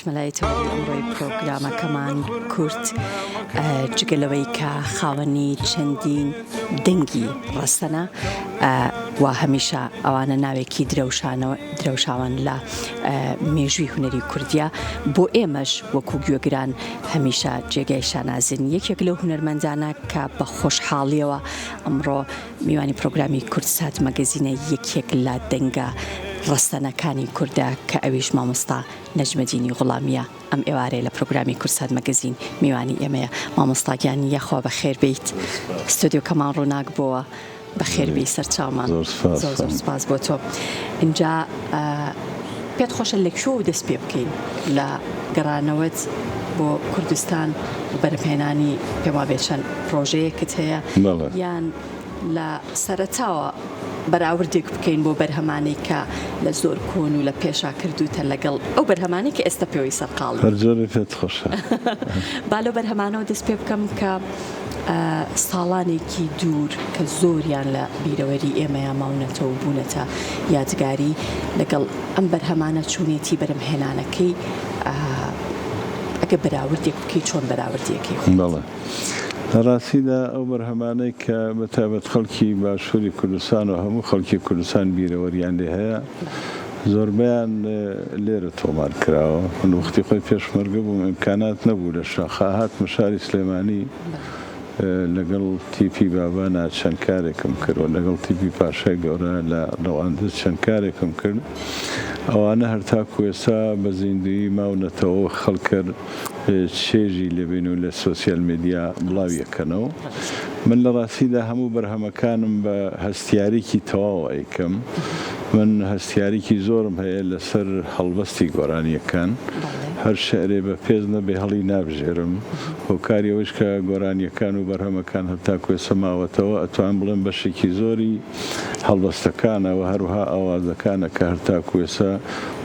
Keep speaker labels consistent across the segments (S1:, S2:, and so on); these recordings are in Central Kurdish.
S1: خۆشمەلایەتەوەی ئەمڕۆی پرۆگرامەکەمان کورت جگەلەوەی کە خاوەنی چەندین دەنگی ڕەسەنە و هەمیشە ئەوانە ناوێکی درەوشاوان لە مێژووی هونەری کوردیە بۆ ئێمەش وەکو گوێگران هەمیشە جێگای شانازن یەکێک لەو هونەرمەندانە کە بە خۆشحاڵیەوە ئەمڕۆ میوانی پرۆگرامی کورتسات مەگەزینە یەکێک لە دەنگە ڕستەنەکانی کووردە کە ئەویش مامۆستا نەجمەدینی غوڵامیە ئەم ئێوارەیە لە پرۆگرامی کورتسات مەگەزین میوانی ئێمەیە مامۆستاگیانی یەخوا بە خێر بیت ستۆدیۆکەمان ڕووناک بووە بە خێربی سەرچاومان زۆر سپاس بۆ تۆ اینجا پێت خۆشە لەکوێ دەست پێ بکەین لە گەڕانەوەت بۆ کوردستان بەرهەمهێنانی پێم وابێت چەند پرۆژەیەکت هەیە یان لە سەرەتاوە بەراوردێک بکەین بۆ بەرهەمانەی کە لە زۆر کۆن و لە پێشا کردوتە لەگەڵ ئەو بەرهەمانەی کە ئێستا پێوەی سەرقاڵی
S2: هەرجۆرە پێت خۆشە
S1: با لەو بەرهەمانەوە دەست پێ بکەم کە ساڵانێکی دوور کە زۆریان لە بیرەوەری ئێمەیان ماونەتەوە و بوونەتە یادگاری لەگەڵ ئەم بەرهەمانە چوونێتی بەرهەمهێنانەکەی ئەگە بەراوردێک بکەی چۆن بەراوردیەکەی
S2: لە ڕاستیدا ئەو بەرهەمانەی کە بەتابەت خەڵکی باشووری کوردستان و هەموو خەڵکی کوردستان بیرەوەریان لێ هەیە زۆربیان لێرە تۆمار کراوە من وەختی خۆی پێشمەرگە بووم ئیمکانات نەبوو لە شاخە هاتمە شاری سلێمانی لەگەڵ تیپی بابانە چەند کارێکم کردەوە لەگەڵ تیپی پاشای گەورە لە ڕەواندە چەند کارێکم کرد ئەوانە هەرتاکو ئێستا بە زیندوی ماونەتەوە خەڵکرد چێژی لەبێن و لە سۆسیال میدیا بڵاویەکەنەوە من لە ڕاستیدا هەموو بەرهەمەکانم بە هەستیارێکی تەواو ئەیکەم من هەستیارێکی زۆرم هەیە لەسەر هەڵبەستی گۆرانیەکان هەر شعرێ بە پێز نەبێ هەڵی نابژێرم هۆکاری ئەوەش کە گۆرانیەکان و بەرهەمەکان هەتاکو ئێستا ماوەتەوە ئەتوان بڵێن بەشێکی زۆری هەڵبەستەکانەوە هەروها ئاوازەکانە کە هەرتاکو ئێستا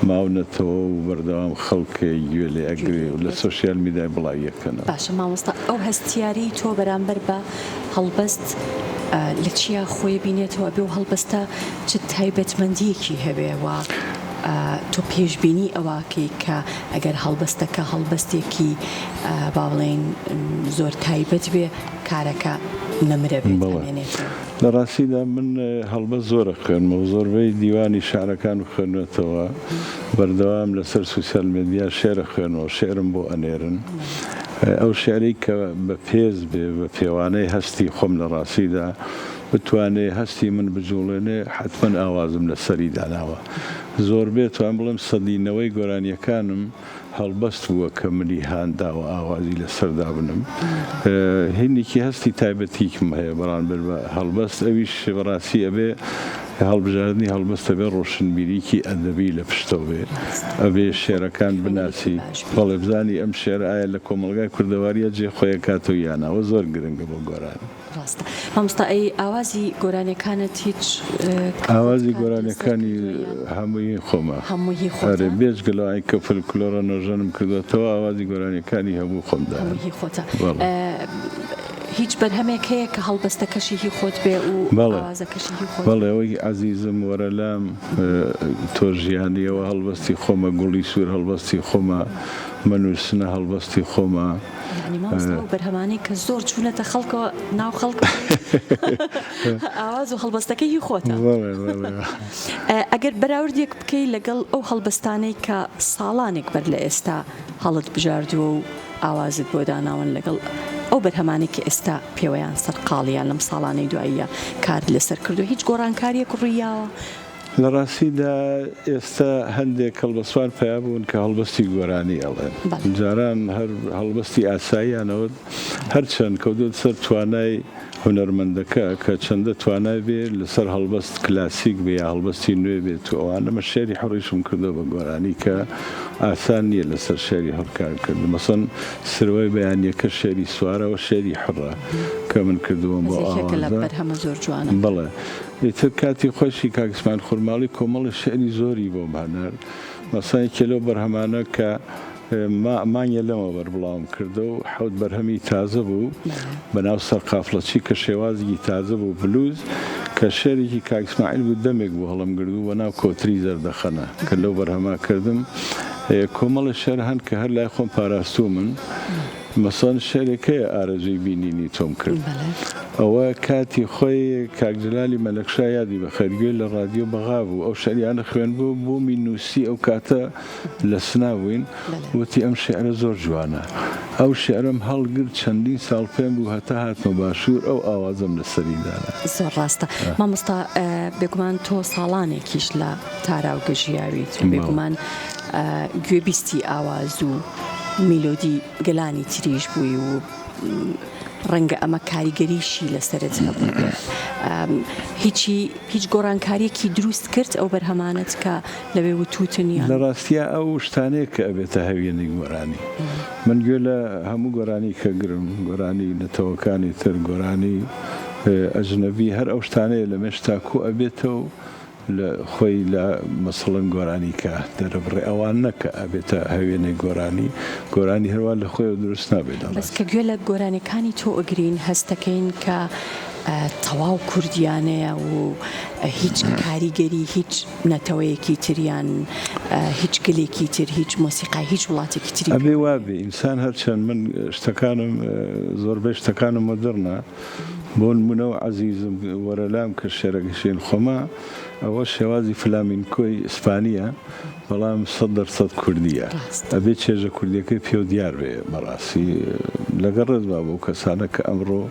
S2: ماونەتەوە و بەردەوام خەڵکی گوێ لێ ئەگرێ و لە سۆسیال میدیای بڵاویەکەنە
S1: باشە مامۆستا ئەو هەستیاری تۆ بەرامبەر بە هەڵبەست لە چیا خۆی بینێتەوە بێ و هەڵبەستە چ تایبەتمەندیەکی هەبێەوە تۆ پێشبینی ئەوواکەی کە ئەگەر هەڵبەستەکە هەڵبەستێکی با بڵێن زۆر تایبەت بێ کارەکە نەمرە بێت
S2: لە ڕاستیدا من هەڵبەست زۆرە خوێنمە و زۆربەی دیوانی شارەکان و خوێنێتەوە بەردەوام لەسەر سوسیال میدیا شێرە خوێنەوە شێرم بۆ ئەنێرن ئەو شعری کە بە پێز بێ بە پێوانەی هەستی خۆم لە ڕاستیدا بتوانێ هەستی من بجوڵێنێ حتمما ئاوازم لە سەری داناوە زۆر بێت توان بڵم سەدینەوەی گۆرانیەکانم هەڵبەست بووە کە منی هاندا و ئاوازی لە سەردا بنم هینێکی هەستی تایبەتیکم هەیە بەڕانبەر بە هەڵبەست ئەویش بەڕاستی ئەبێ هەڵبژاردننی هەڵبەستە بێ ڕۆشنبیریکی ئەدەبی لە پشتەوە بێ ئەبێ شێرەکان بناسی بەڵێ بزانی ئەم شێر ئایا لە کۆمەلگای کوردەواریە جێ خۆیە کاتەوە یانەوە زۆر گرنگە بۆ گۆران
S1: مامۆستا ئەی ئاوازی گۆرانیەکانت هیچ
S2: ئاوازی گۆرانیەکانی هەمووی خۆمە
S1: هەمووی
S2: خۆرە بێجگەڵای کە فلکلۆرە نۆژەنم کردوێتەوە ئاوازی گۆرانیەکانی هەموو خۆمدا
S1: خۆتە هیچ بەرهەمێک هەیە کە هەڵبەستەکەشی هی خۆت بێ و ئاوازەکەشی هی خۆت
S2: بەڵێ ئەوەی عەزیزم وەرەلام تۆ ژیانیەوە هەڵبەستی خۆمە گوڵی سوور هەڵبەستی خۆمە منووسنە هەڵبەستی خۆمە
S1: بەرهەمانەی کە زۆر چوونەتە خەڵکەوە ناو خەڵک ئاواز و هەڵبەستەکەی هی خۆتە ئەگەر بەراوردێک بکەی لەگەڵ ئەو هەڵبەستانەی کە ساڵانێک بەر لە ئێستا هەڵت بژاردووە و ئاوازت بۆ داناون لەگەڵ ئەو بەرهەمانێکی ئێستا پێوەیان سەرقاڵیان لەم ساڵانەی دواییە کار لەسەر کردو هیچ گۆڕانکاریەک ڕوویاوە
S2: لە ڕاستیدا ئێستا هەندێک هەڵبەستوان پیا بوون کە هەڵبەستی گۆرانی ئەڵێن جاران هەر هەڵبەستی ئاساییانەوە هەرچەند کەوتوت سەر توانای هونەرمەندەکە کە چەندە توانای بێ لەسەر هەڵبەست کلاسیک بێ یا هەڵبەستی نوێ بێت و ئەوانەمە شێری حڕیشم کردو بە گۆرانی کە ئاسان نییە لەسەر شێری هەڵکار کرد مەسەن سروەی بەیانیەکە شێری سوارەوە شێری حڕە کە من کردووەم بۆ ئاوازە بەڵێ ئیتر کاتی خۆشی کاکسمان خورماڵی کۆمەڵی شعری زۆری بۆ مانەر مەسەڵەن کێلۆ بەرهەمانە کە مانگە لەمە بەربڵاوم کردە و حەوت بەرهەمی تازە بوو بەناو سەرقافڵەچی کە شێوازی تازە بوو بلوز کە شێرێکی کاک ئیسماعیل بوو دەمێک بوو هەڵم گردوو بە ناو کۆتری زەردەخەنە کە لەو بەرهەما کردم کۆمەڵە شێر هەن کە هەر لای خۆم پاراستوو من مەسەڵەن شێرێکەیە ئارەزووی بینینی تۆم کرد ئەوە کاتی خۆی کاکجلالی مەلەکشا یادی بەخێر گوێ لە ڕادیۆ بەغا بوو ئەو شەریانە خوێن بوو بۆمی نووسی ئەو کاتە لە سناوین وتی ئەم شێعرە زۆر جوانە ئەو شێعرەم هەڵگرت چەندین ساڵ پێم بوو هەتا هاتمە باشوور ئەو ئاوازم لەسەریدانا
S1: زۆر ڕاستە مامۆستا بێگومان تۆ ساڵانێکیش لە تاراو گەژیاویت بێگومان گوێبیستی ئاواز و میلۆدی گەلانی تریش بووی و ڕەنگە ئەمە کاریگەریشی لەسەرت هەبوو هیچ گۆڕانکاریەکی دروست کرد ئەو بەرهەمانەت کە لەوێ وتوتنیان
S2: لە ڕاستیە ئەو شتانەیە کە ئەبێتە هەویێنی گۆرانی من گوێ لە هەموو گۆرانی کە گرم گۆرانی نەتەوەکانی تر گۆرانی ئەجنەبی هەر ئەو شتانەیە لە مێشتاکو ئەبێتەوە لە خۆی لە مەسەڵەن گۆرانی کە دەرەبڕێ ئەوان نەکە ئەبێتە هەوێنەی گۆرانی هەروان لە خۆی دروست نابێت
S1: بەس کە گوێ لە گۆرانەکانی تۆ ئەگرین هەستەکەین کە تەواو کوردیانەیە و هیچ کاریگەری هیچ نەتەوەیەکی تریان هیچ گلێکی تر هیچ مۆسیقای هیچ وڵاتێکی تری
S2: ئەبێ وابێ ئینسان هەرچەند من شتەکانم زۆربەی شتەکانم مۆدەرنە بۆ نمونەوە عەزیزم وەرەلام کە شێرەگەشێن خۆما ئەوە شێوازی فلامینکۆی ئیسپانیە بەڵام 100% کوردیە ئەبێ چێژە کوردیەکەی پێ و دیار بێ بەڕاستی لەگەڵ ڕێزما بۆ کەسانە کە ئەمڕۆ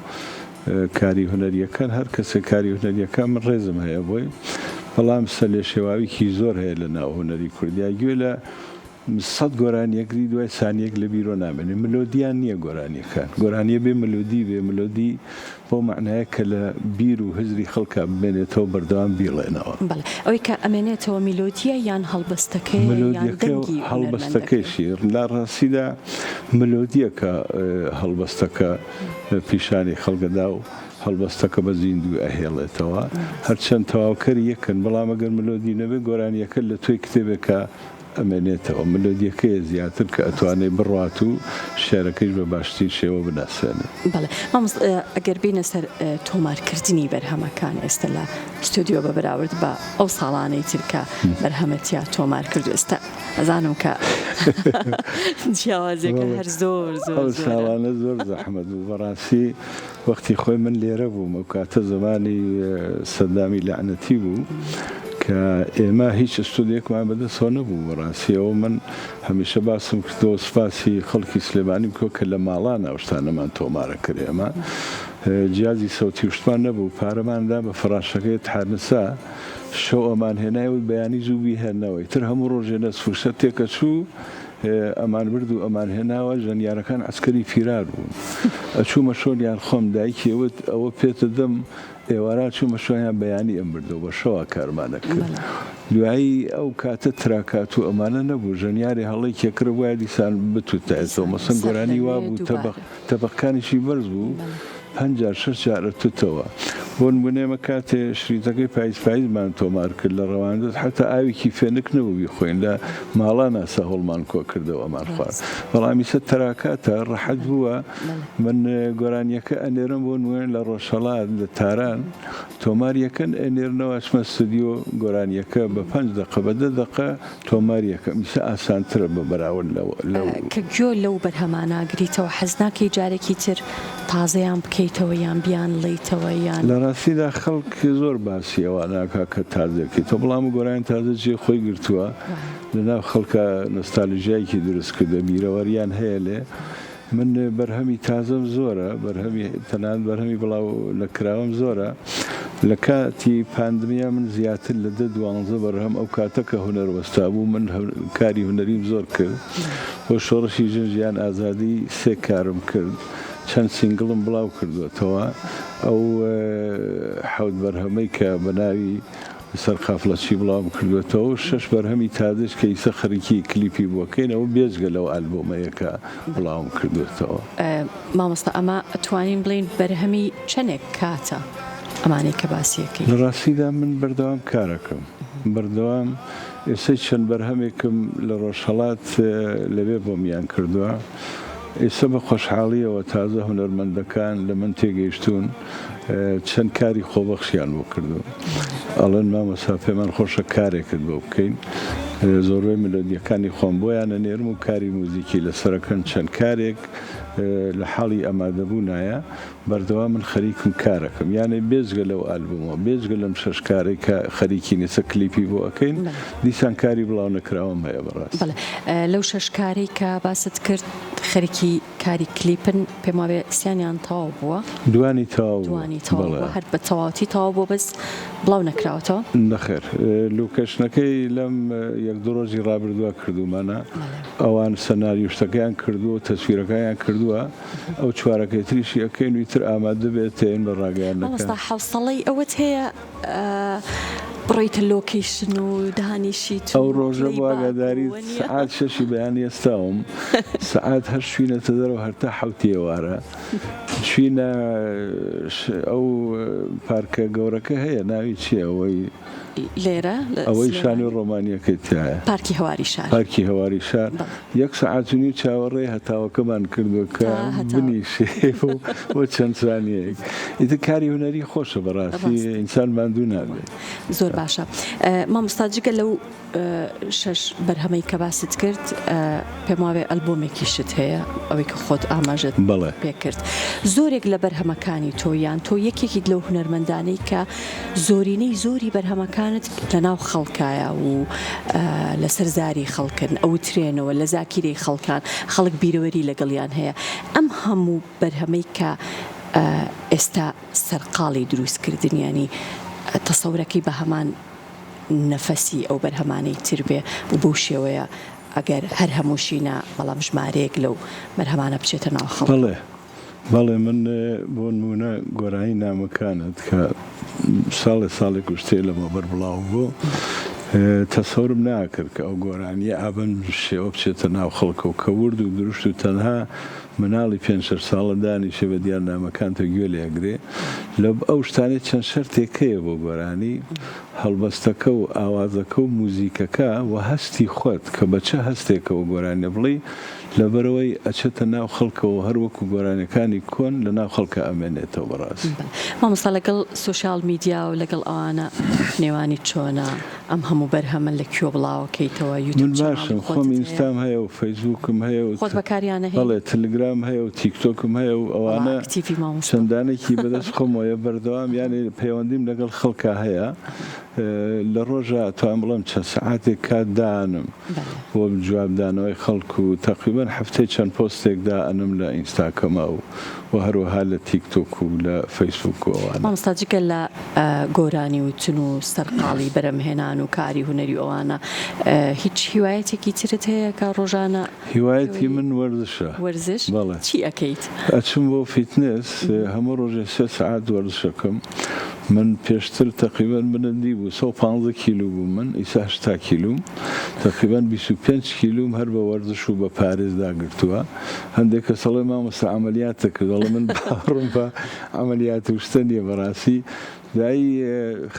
S2: کاری هونەریەکان هەر کەسێک کاری هونەریەکان من ڕێزم هەیە بۆی بەڵام سەلێ شێواویکی زۆر هەیە لە ناو هونەری کوردیا گوێ لە 100 گۆرانیەکری دوای سانیەک لە بیرۆ نامێنێ ملۆدیان نییە گۆرانیەکان گۆرانیە بێ ملۆدی بۆ معنایە کە لە بیر و هزری خەڵکە بمێنێتەوە بەردەوام بیڵێنەوە
S1: ئەوەی کە ئەمێنێتەوە میلۆدیە یان
S2: هەڵبەستەکەیشی لا ڕاستیدا ملۆدیەکە هەڵبەستەکە پیشانی خەڵکەدا و هەڵبەستەکە بە زیندوو ئەهێڵێتەوە هەرچەند تەواوکەری یەکن بەڵام ئەگەر ملۆدی نەبێ گۆرانیەکە لە توی کتێبێکە ئەمێنێتەوە ملۆدیەکەیە زیاتر کە ئەتوانێت بڕات و شێرەکەیش بە باشترین شێوە بناسێنێت
S1: بەڵێ ئەگەر بینە سەر تۆمارکردنی بەرهەمەکان ئێستا لە ستودیۆ بە بەراورد بە ئەو ساڵانەی ترکە بەرهەمەتیا تۆمار کرد ئێستا ئەزانم کە جیاوازێکە هەر زۆر
S2: ساڵانە زۆر زەحمەت بوو بەڕاستی وەختی خۆی من لێرە بووم ئەو کاتە زمانی سەدامی لەعنەتی بوو کە ئێمە هیچ ئستودیەکمان بەدەستەوە نەبوو بەڕاستیەوە من هەمیشە باسم کردەوە سوپاسی خەڵکی سلێمانی بکۆ کە لە ماڵانە ئەو شتانەمان تۆمارە کرد ئێمە جیازی سەوتی وشتمان نەبوو پارەماندا بە فڕاشەکەی تحانسا شەو ئەمان هێنای و بەیانی زووبی هێنەوەی تر هەموو ڕۆژێنە سوورشە تێکە چوو ئەمان برد و ئەمان هێناوە ژەنیارەکان عسکەری فیرار بوون ئەچوومە شۆنیان خۆم دایکیەوت ئەوە پێتە دەم ئێوارا چوومە شۆیان بەیانی ئەم بردەوە بە شەوە کارمانە کرد دوایی ئەو کاتە تراکات و ئەمانە نەبوو ژەنیاری هەڵی کێکرە وایە دیسان بتوتایەوە مەسەن گۆرانی وا بوو تەبەقەکانیشی بەرز بوو 5-6 جارە توتەوە بۆ نمونێمە کاتێ شریتەکەی پاییزمان تۆمار کرد لە ڕەواندە حتا ئاوێکی فێنک نەبووی خۆین لە ماڵانە سەهۆڵمان کۆ کردەوە ئەمان خوارد بەڵامیسە تەراکاتە ڕەحەت بووە من گۆرانیەکە ئەنێرم بۆ نوێن لە ڕۆژهەڵات لە تاران تۆماریەکەن ئەنێرنەوە ئەچمە ستودیۆ گۆرانیەکە بە 5 دقە بە 10 دقە تۆماریەکە میسە ئاسانترە بە بەراورد لەو
S1: کە گوێ لەو بەرهەماناگریتەوە حەز ناکەی جارێکی تر تازەیان بکەیتەوە یان بیان لەیتەوە یان
S2: لە ڕاستیدا خەڵک زۆر باسیەوە ناکا کە تازەکەی تۆ بەڵام گۆرانی تازە جێ خۆی گرتووە لەناو خەڵکە نۆستالژیایکی دروست کردە بیرەوەریان هەیە لێ من بەرهەمی تازەم زۆرە بەرهەمی تەنان بەرهەمی بڵاو لە کراوەم زۆرە لە کاتی پاندمیە من زیاتر لە 10-12 بەرهەم ئەو کاتە کە هونەروەستا بوو من کاری هونەریم زۆر کرد بۆ شۆڕشی ژنجیان ئازادی 3 کارم کرد چەند سینگڵم بڵاو کردوێتەوە ئەو 7 بەرهەمەی کە بە ناوی سەرقافڵەچی بڵاوم کردوێتەوە 6 بەرهەمی تازش کە ئیسە خەریکی کلیپی بووەکەینەوە بێزگە لەو ئالبۆمەیەکە بڵاوم کردوێتەوە
S1: مامۆستا ئەمە ئەتوانین بڵین بەرهەمی چەندێک کاتە ئەمانەی کە باسیەکەی
S2: لە ڕاستیدا من بەردەوام کارەکەم بەردەوام ئێستا چەند بەرهەمێکم لە ڕۆژهەڵات لەوێ بۆمیان کردووە ئێستا بە خۆشحاڵیەوە تازە هونەرمەندەکان لە من تێگەیشتون چەند کاری خۆبەخشیان بۆ کردو ئەڵێن مامۆستا پێمان خۆشە کارێکت بۆ بکەین زۆربەی ملۆدیەکانی خۆم بۆیانە نێرم و کاری موزیکی لەسەرەکەن چەند کارێک لە حاڵی ئەمادەبوونایە بەردەوام من خەریکم کارەکەم یانێ بێزگە لەو ئالبومەوە بێزگە لەم شەش کارێک کە خەریکی نێسە کلیپی بۆ ئەەکەین دیسان کاری بڵاو نەکراوەم هەیە بەڕاست
S1: لەو شەش کارێک کە باست کرد خەریکی کاری کلیپن پێم وابێ سیانیان تەواو بووە
S2: دوانی تەواو
S1: هەر بە تەواوەتی تەواو بۆ بەس بڵاو نەکراوەتەوە
S2: نەخێر لوکەشنەکەی لەم یەک دو ڕۆژی ڕابردووە کردومانە ئەوان سەناریوشتەکەیان کردووە تەسویرەکەیان کردووە ئەو چوارەکەی تریشی ئەەکەین ویتر ئامادە بێت تێن بە ڕاگەیانەکە
S1: حوسەڵەی ئەوەت هەیە بڕیتە لۆکیشن و دانیشیت
S2: ئەو ڕۆژە واگاداری سعات شەشی بەیان ئێستاوم سعات هەر شوینەتە دەرەوە هەرتا حوتی ئێوارە چوینە ئەو پارکە گەورەکە هەیە ناوی چیە ئەوەی
S1: لێرە
S2: ئەوەی شانی ڕۆمانیەکەی تایە
S1: پارکی هەواری شار
S2: پارکی هەواری شار یەک سەعات و نیو چاوەڕێ هەتاوەکەمان کردووە کە بنیشێ بۆ چەند سانیەیەک ئیتر کاری هونەری خۆشە بەڕاستی ئینسان ماندوو نابێت
S1: زۆر باشە مامۆستا جگە لەو شەش بەرهەمەی کە باست کرد پێم وابێ ئەلبۆمێکیشت هەیە ئەوەی کە خۆت ئاماژت پێ کرد زۆرێک لە بەرهەمەکانی تۆ یان تۆ یەکێکی لەو هونەرمەندانەی کە زۆرینەی زۆری بەرهەمەکانت لەناو خەڵکایە و لەسەر زاری خەڵکن ئەو ترێنەوە لە زاکیرەی خەڵکان خەڵک بیرەوەری لەگەڵیان هەیە ئەم هەموو بەرهەمەی کە ئێستا سەرقاڵی دروستکردن ینی تەسەورەکەی بە هەمان نەفەسی ئەو بەرهەمانەی تر بێ و بەو شێوەیە ئەگەر هەر هەمووشینە بەڵام ژمارەیەک لەو بەرهەمانە بچێتە ناو خەڵک
S2: بەڵێ من بۆ نمونە گۆرانی نامەکانت کە ساڵێک کوشتێ لەمە بەربڵاو بوو تەسەورم ناکرد کە ئەو گۆرانیە ئابن شێوە بچێتە ناو خەڵکە و کە ورد و دروشت و تەنها مناڵی 5 ساڵە دانیشە بە دیار نامەکانتە گوێ لێگرێ لە ئەو شتانێت چەند شەرتێکەیە بۆ گۆرانی هەڵبەستەکە و ئاوازەکە و موزیکەکە و هەستی خۆت کە بەچە هەستێکە و گۆرانە بڵی لەبەرەوەی ئەچێتە ناو خەڵکەوە هەروەکو گۆرانەکانی کۆن لە ناو خەڵکە ئەمێنێتەوە بەڕاستی
S1: مامۆستا لەگەڵ سوشال میدیا و لەگەڵ ئەوانە نێوانی چۆنە ئەم هەموو بەرهەمە لە کوێ بڵاوەکەیتەوە
S2: من باشم خۆم ئینستام هەیە و فەیسبووکم هەیە و
S1: خۆت بەکاریانە هەیە
S2: بەڵێ تەلگرام هەیە و تیکتۆکم هەیە و ئەوانە چەندانێکی بەدەست خۆمەوەیە بەردەوام یانی پەیوەندیم لەگەڵ خەڵکە هەیە لە ڕۆژە توان بڵم چەند سەعاتێک کات دانم بۆ جوابدانەوەی خەڵکو و تقریبان هەفتەی چەند پۆستێکدا ئەنم لە ئینستاکەمە و هەروەها لە تیکتۆک و لە فەیسبووک و ئەوانە
S1: مامۆستاجگە لە گۆرانی وتن و سەرقاڵی بەرەمهێنان و کاری هونەری ئەوانە هیچ هیوایەتێکی ترت هەیە کە ڕۆژانە
S2: هیوایەتی من وەرزشە
S1: وەرزش چی ئەەکەیت
S2: ئەچم بۆ فیتنس هەموو ڕۆژێ 3 سەعات وەرزشەکەم من پێشتر تقریبان بنەندی بوو 150 کیلو بوو من ئیسا 80 کیلوم تقریبان 25 کیلوم هەر بە وەرزش و بە پارێز داگرتووە هەندێک کە سەڵێ مامۆستا عەمەلیاتە کردوڵە من باوەڕم بە عەمەلیات وشتە نییە بەڕاستی دایی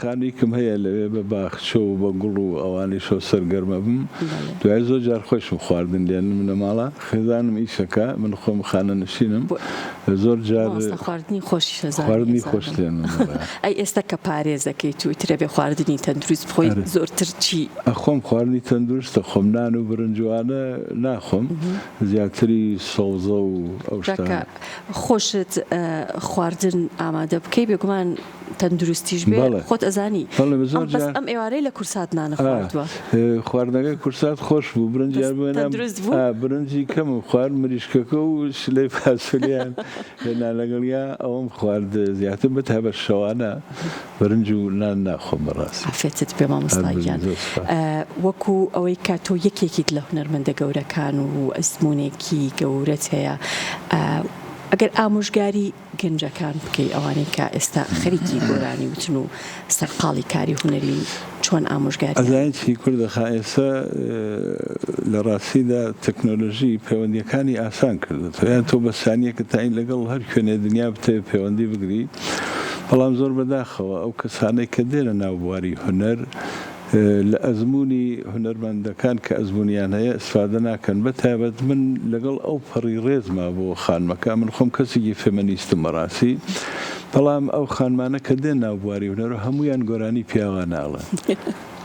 S2: خانوویکم هەیە لەوێ بە باخچە و بە گوڵ و ئەوانی شۆ سەرگەرمە بم دوای زۆر جار خۆشم خواردن لێنم منە ماڵە خێزانم ئیشەکە من خۆم خانە نشینم زۆر جار
S1: خواردنی خۆشی
S2: خواردنی خۆش لێنم
S1: ئەی ئێستا کە پارێزەکەی تویترە بێ خواردنی تەندروست بخۆی زۆرتر چی
S2: ئەخۆم خواردنی تەندروستە خۆم نان و برنجوانە ناخۆم زیاتری سەوزە و ئەو شتانە
S1: خۆشت خواردن ئامادە بکەی بێگومان تەندروستیش بێ خۆت ئەزانی ئەم ئێوارەی لە کورسات نانەخواردووە
S2: خواردنەکەی کورسات خۆش بوو برنجیان برنجی کەم خوارد مریشکەکە و شلەی فاسولیان هێنا لەگەڵیا ئەوەم خوارد زیاتر بەتا بە شەوانە برنج و نان ناخۆم بەڕاستی
S1: ئافێتت پێ مامۆستاگیان وەکو ئەوەی کە تۆ یەکێکیت لە هونەرمەندە گەورەکان و ئەزمونێکی گەورەت هەیە ئەگەر ئامۆژگاری گەنجەکان بکەی ئەوانەی کە ئێستا خەریکی گۆرانی وتن و سەرقاڵی کاری هونەری چۆن ئامۆژگاری
S2: ئەزانیی کوردەخا ئێستا لە ڕاستیدا تەکنۆلۆژی پەیوەندیەکانی ئاسان کردێتەوە یان تۆ بە سانیەکە تاین لەگەڵ هەر کوێنێ دنیا بتەوێت پەیوەندی بگری بەڵام زۆر بەداخەوە ئەو کەسانەی کە دێنە ناو بواری هونەر لە ئەزمموی هونەرمەندەکان کە ئەزممویان هەیە ئستفادە ناکەن بە تایبەت من لەگەڵ ئەو پەڕی ڕێزما بۆ خانمەکە من خۆم کەسێکی فێمەنیستم بەڕاستی بەڵام ئەو خانمانە کە دێن ناو بواری هونەر و هەمویان گۆرانی پیاوە ناڵن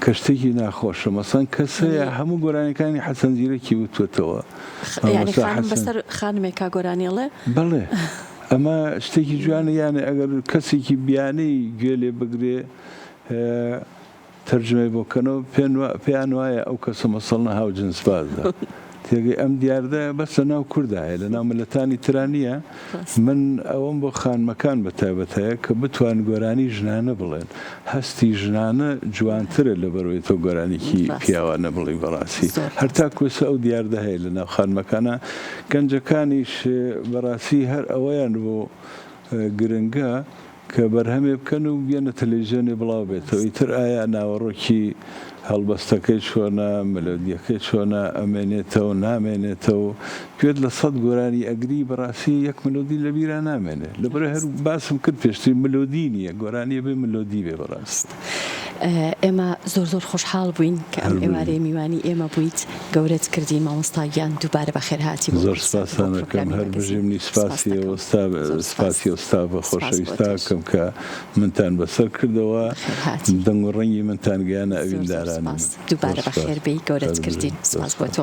S2: کە شتێکی ناخۆشە مەسەن کەسەیە هەموو گۆرانیەکانی حەسەن زیرەکی وتوێتەوە
S1: بەسەر خانمێکا گۆرانیڵێ
S2: بەڵێ ئەمە شتێکی جوانە یانە ئەگەر کەسێکی بیانەی گوێ لێ بگرێ تەرجمەی بۆکەنەوە پێیان وایە ئەو کەسە مەسەڵنە هاو جنس بازە تێگەی ئەم دیاردە بەس لە ناو کوردایە لە ناو ملەتانی ترانیە من ئەوەم بۆ خانمەکان بە تایبەتەیە کە بتوان گۆرانی ژنانە بڵێن هەستی ژنانە جوانترە لە بەرەوەی تۆ گۆرانێکی پیاوانە بڵی بەڕاستی هەرتا کوێسە ئەو دیاردە هەیە لە ناو خانمەکانە گەنجەکانیش بەڕاستی هەر ئەوەیان بۆ گرنگە کە بەرهەمێ بکەن و بێنە تەلەڤیزیۆنێ بڵاو بێتەوە ئیتر ئایا ناوەڕۆکی هەڵبەستەکەی چۆنە مەلۆدیەکەی چۆنە ئەمێنێتەوە نامێنێتەوە گوێت لە 100 گۆرانی ئەگری بەڕاستی یەک ملۆدی لە بیرا نامێنێت لەبەر هەر باسم کرد پێشتری ملۆدی نییە گۆرانیە بێ ملۆدی بێ بەڕاست
S1: ئێمە زۆر خۆشحاڵ بووین کە ئەم ئێوارەیە میوانی ئێمە بوویت گەورەت کردی مامۆستاگیان دووبارە بەخێر هاتی
S2: زۆر سپاسانەکەم هەر بژێمنی سپاسی ئێستا بە خۆشەویستاکەم کە منتان بەسەر کردەوە دەنگ و ڕەنگی منتان گەیانە ئەوینداران
S1: دووبارە بەخێر بێی گەورەت کردین سپاس بۆ تۆ